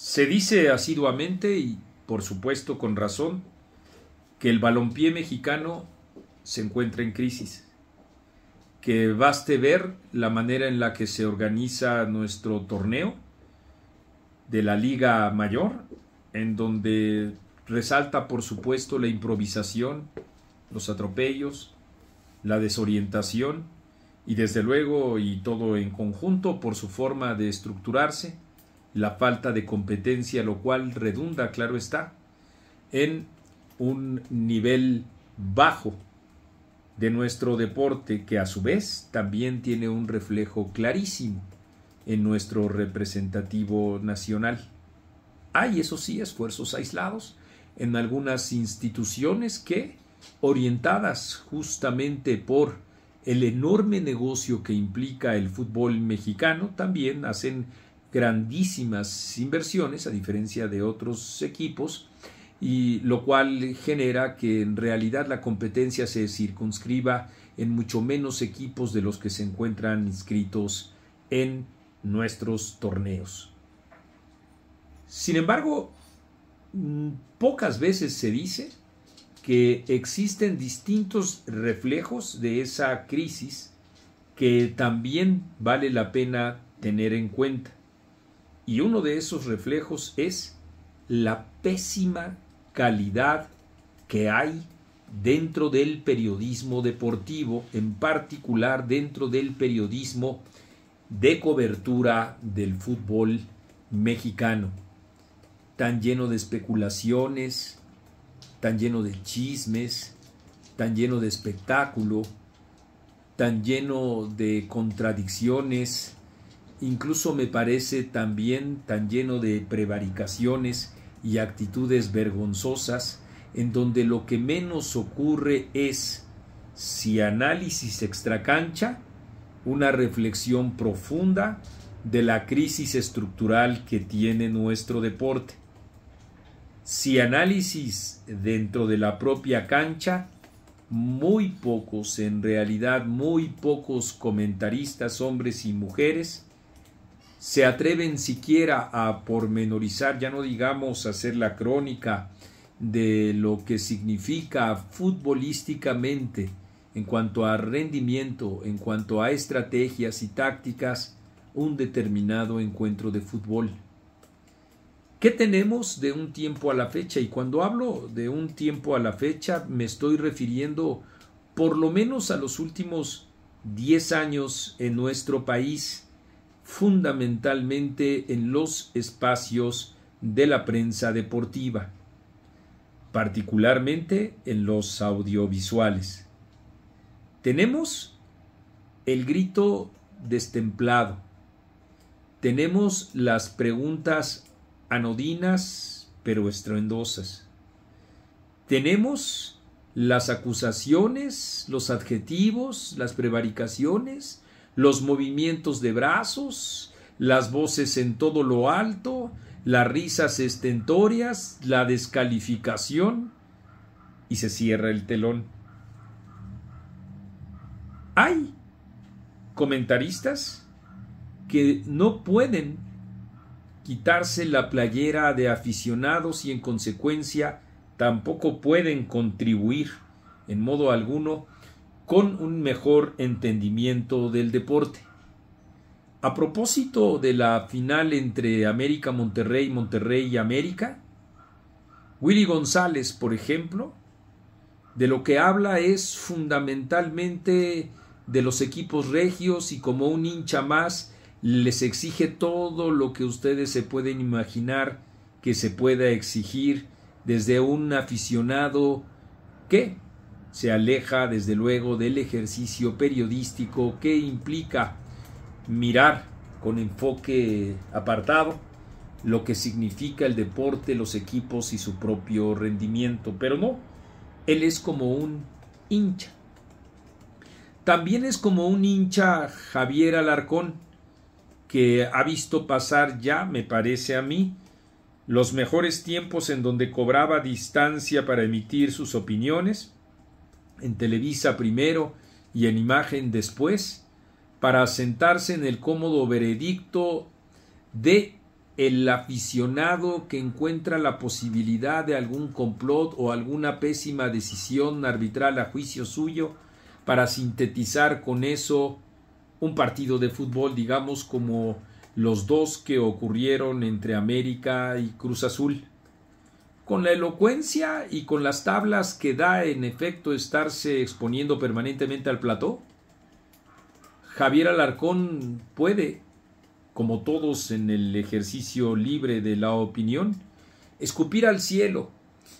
Se dice asiduamente y por supuesto con razón que el balompié mexicano se encuentra en crisis, que baste ver la manera en la que se organiza nuestro torneo de la Liga Mayor, en donde resalta por supuesto la improvisación, los atropellos, la desorientación y desde luego y todo en conjunto por su forma de estructurarse, la falta de competencia, lo cual redunda, claro está, en un nivel bajo de nuestro deporte que a su vez también tiene un reflejo clarísimo en nuestro representativo nacional. Hay, eso sí, esfuerzos aislados en algunas instituciones que, orientadas justamente por el enorme negocio que implica el fútbol mexicano, también hacen grandísimas inversiones a diferencia de otros equipos, y lo cual genera que en realidad la competencia se circunscriba en mucho menos equipos de los que se encuentran inscritos en nuestros torneos. Sin embargo, pocas veces se dice que existen distintos reflejos de esa crisis que también vale la pena tener en cuenta. Y uno de esos reflejos es la pésima calidad que hay dentro del periodismo deportivo, en particular dentro del periodismo de cobertura del fútbol mexicano, tan lleno de especulaciones, tan lleno de chismes, tan lleno de espectáculo, tan lleno de contradicciones, incluso me parece también tan lleno de prevaricaciones y actitudes vergonzosas, en donde lo que menos ocurre es, si análisis extracancha, una reflexión profunda de la crisis estructural que tiene nuestro deporte. Si análisis dentro de la propia cancha, muy pocos, en realidad muy pocos comentaristas, hombres y mujeres, se atreven siquiera a pormenorizar, ya no digamos hacer la crónica de lo que significa futbolísticamente en cuanto a rendimiento, en cuanto a estrategias y tácticas, un determinado encuentro de fútbol. ¿Qué tenemos de un tiempo a la fecha? Y cuando hablo de un tiempo a la fecha me estoy refiriendo por lo menos a los últimos 10 años en nuestro país, fundamentalmente en los espacios de la prensa deportiva, particularmente en los audiovisuales. Tenemos el grito destemplado, tenemos las preguntas anodinas pero estruendosas, tenemos las acusaciones, los adjetivos, las prevaricaciones, los movimientos de brazos, las voces en todo lo alto, las risas estentóreas, la descalificación, y se cierra el telón. Hay comentaristas que no pueden quitarse la playera de aficionados y en consecuencia tampoco pueden contribuir en modo alguno con un mejor entendimiento del deporte. A propósito de la final entre América Monterrey, Monterrey y América, Willy González, por ejemplo, de lo que habla es fundamentalmente de los equipos regios y como un hincha más les exige todo lo que ustedes se pueden imaginar que se pueda exigir desde un aficionado que se aleja desde luego del ejercicio periodístico que implica mirar con enfoque apartado lo que significa el deporte, los equipos y su propio rendimiento. Pero no, él es como un hincha. También es como un hincha Javier Alarcón, que ha visto pasar ya, me parece a mí, los mejores tiempos en donde cobraba distancia para emitir sus opiniones, en Televisa primero y en Imagen después, para sentarse en el cómodo veredicto de el aficionado que encuentra la posibilidad de algún complot o alguna pésima decisión arbitral a juicio suyo para sintetizar con eso un partido de fútbol, digamos como los dos que ocurrieron entre América y Cruz Azul. Con la elocuencia y con las tablas que da en efecto estarse exponiendo permanentemente al plató, Javier Alarcón puede, como todos en el ejercicio libre de la opinión, escupir al cielo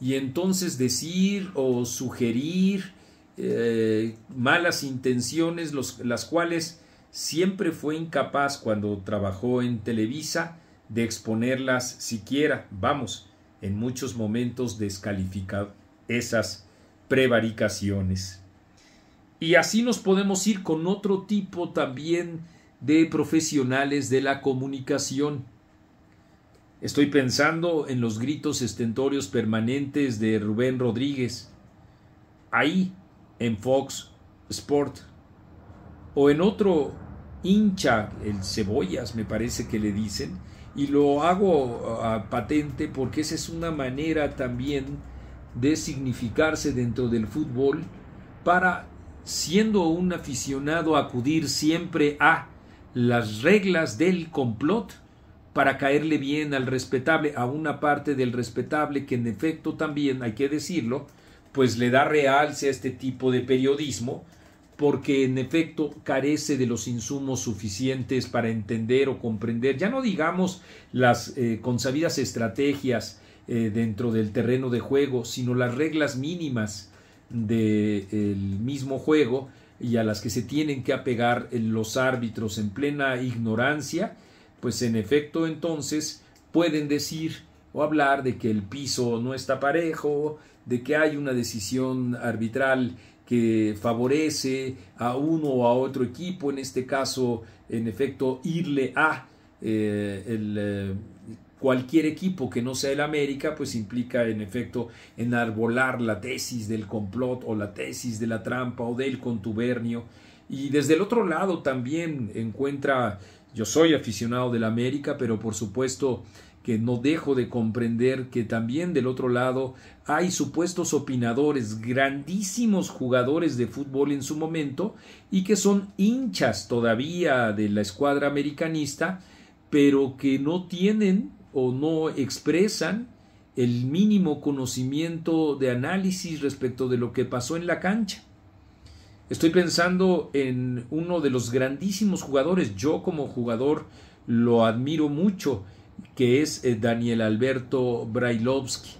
y entonces decir o sugerir malas intenciones, las cuales siempre fue incapaz cuando trabajó en Televisa de exponerlas siquiera. Vamos, en muchos momentos descalifica esas prevaricaciones. Y así nos podemos ir con otro tipo también de profesionales de la comunicación. Estoy pensando en los gritos estentorios permanentes de Rubén Rodríguez, ahí en Fox Sport, o en otro hincha, el Cebollas me parece que le dicen, y lo hago patente porque esa es una manera también de significarse dentro del fútbol para, siendo un aficionado, acudir siempre a las reglas del complot para caerle bien al respetable, a una parte del respetable que en efecto también, hay que decirlo, pues le da realce a este tipo de periodismo, porque en efecto carece de los insumos suficientes para entender o comprender, ya no digamos las consabidas estrategias dentro del terreno de juego, sino las reglas mínimas del mismo juego y a las que se tienen que apegar los árbitros en plena ignorancia, pues en efecto entonces pueden decir o hablar de que el piso no está parejo, de que hay una decisión arbitral que favorece a uno o a otro equipo, en este caso, en efecto, irle a cualquier equipo que no sea el América, pues implica en efecto enarbolar la tesis del complot o la tesis de la trampa o del contubernio. Y desde el otro lado también encuentra, yo soy aficionado del América, pero por supuesto que no dejo de comprender que también del otro lado hay supuestos opinadores, grandísimos jugadores de fútbol en su momento y que son hinchas todavía de la escuadra americanista, pero que no tienen o no expresan el mínimo conocimiento de análisis respecto de lo que pasó en la cancha. Estoy pensando en uno de los grandísimos jugadores, yo como jugador lo admiro mucho, que es Daniel Alberto Brailovsky,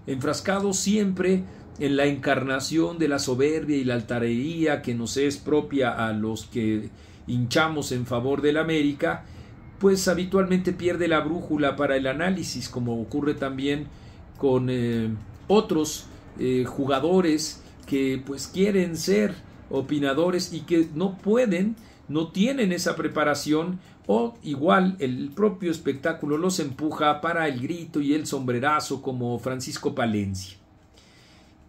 enfrascado siempre en la encarnación de la soberbia y la altanería que nos es propia a los que hinchamos en favor del América, pues habitualmente pierde la brújula para el análisis, como ocurre también con otros jugadores que pues quieren ser opinadores y que no pueden, no tienen esa preparación, o igual el propio espectáculo los empuja para el grito y el sombrerazo, como Francisco Palencia.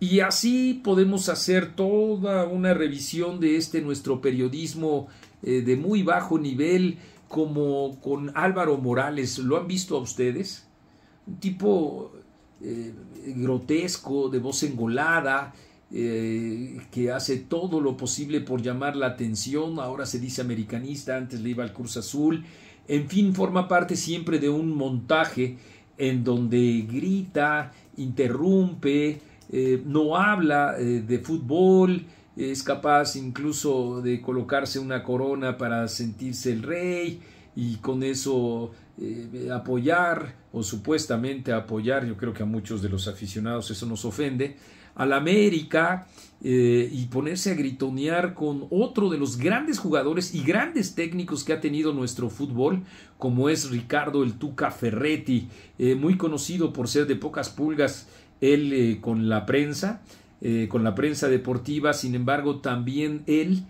Y así podemos hacer toda una revisión de nuestro periodismo de muy bajo nivel, como con Álvaro Morales. ¿Lo han visto a ustedes? Un tipo grotesco, de voz engolada, que hace todo lo posible por llamar la atención. Ahora se dice americanista, antes le iba al Cruz Azul. En fin, forma parte siempre de un montaje en donde grita, interrumpe, no habla de fútbol, es capaz incluso de colocarse una corona para sentirse el rey y con eso apoyar, o supuestamente apoyar, yo creo que a muchos de los aficionados eso nos ofende, al América, y ponerse a gritonear con otro de los grandes jugadores y grandes técnicos que ha tenido nuestro fútbol, como es Ricardo el Tuca Ferretti, muy conocido por ser de pocas pulgas él con la prensa deportiva. Sin embargo, también él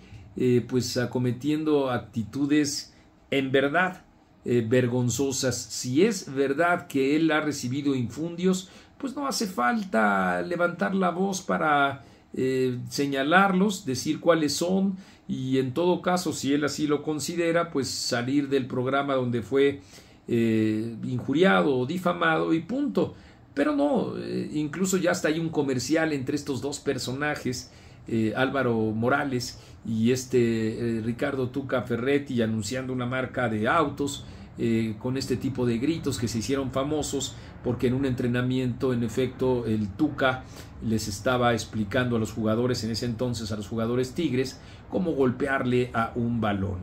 pues acometiendo actitudes en verdad vergonzosas. Si es verdad que él ha recibido infundios, pues no hace falta levantar la voz para señalarlos, decir cuáles son, y en todo caso, si él así lo considera, pues salir del programa donde fue injuriado o difamado y punto. Pero no, incluso ya hasta hay un comercial entre estos dos personajes, Álvaro Morales y Ricardo Tuca Ferretti, anunciando una marca de autos, con este tipo de gritos que se hicieron famosos porque en un entrenamiento, en efecto, el Tuca les estaba explicando a los jugadores, en ese entonces a los jugadores Tigres, cómo golpearle a un balón.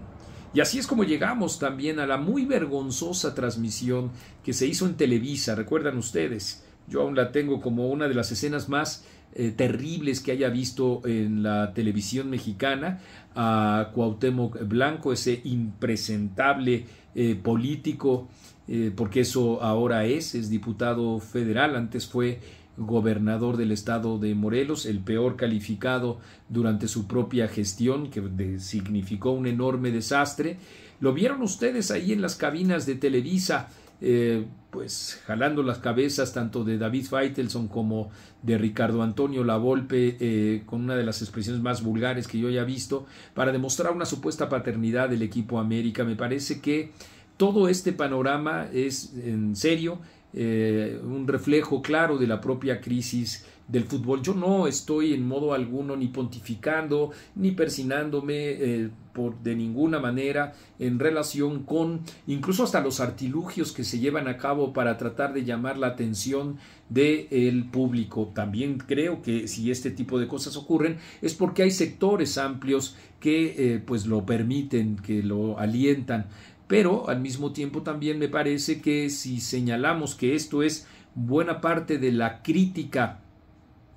Y así es como llegamos también a la muy vergonzosa transmisión que se hizo en Televisa. ¿Recuerdan ustedes? Yo aún la tengo como una de las escenas más terribles que haya visto en la televisión mexicana, a Cuauhtémoc Blanco, ese impresentable político, porque eso ahora es diputado federal, antes fue gobernador del estado de Morelos, el peor calificado durante su propia gestión, que significó un enorme desastre. Lo vieron ustedes ahí en las cabinas de Televisa, pues jalando las cabezas tanto de David Faitelson como de Ricardo Antonio Lavolpe, con una de las expresiones más vulgares que yo haya visto, para demostrar una supuesta paternidad del equipo América. Me parece que todo este panorama es, en serio, un reflejo claro de la propia crisis del fútbol. Yo no estoy en modo alguno ni pontificando ni persinándome de ninguna manera en relación con incluso hasta los artilugios que se llevan a cabo para tratar de llamar la atención del público. También creo que si este tipo de cosas ocurren es porque hay sectores amplios que pues lo permiten, que lo alientan. Pero al mismo tiempo también me parece que si señalamos que esto es buena parte de la crítica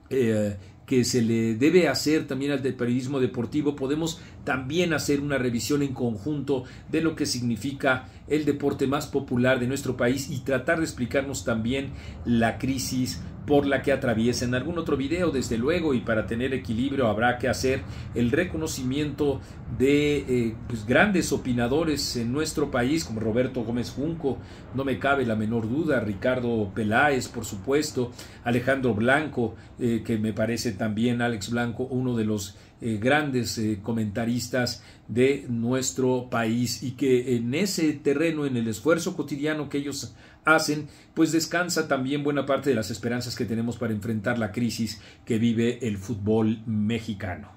que se le debe hacer también al periodismo deportivo, podemos también hacer una revisión en conjunto de lo que significa el deporte más popular de nuestro país y tratar de explicarnos también la crisis por la que atraviesa. En algún otro video, desde luego, y para tener equilibrio habrá que hacer el reconocimiento de pues grandes opinadores en nuestro país, como Roberto Gómez Junco, no me cabe la menor duda, Ricardo Peláez, por supuesto, Alejandro Blanco, que me parece también, Alex Blanco, uno de los grandes comentaristas de nuestro país, y que en ese terreno, en el esfuerzo cotidiano que ellos hacen, pues descansa también buena parte de las esperanzas que tenemos para enfrentar la crisis que vive el fútbol mexicano.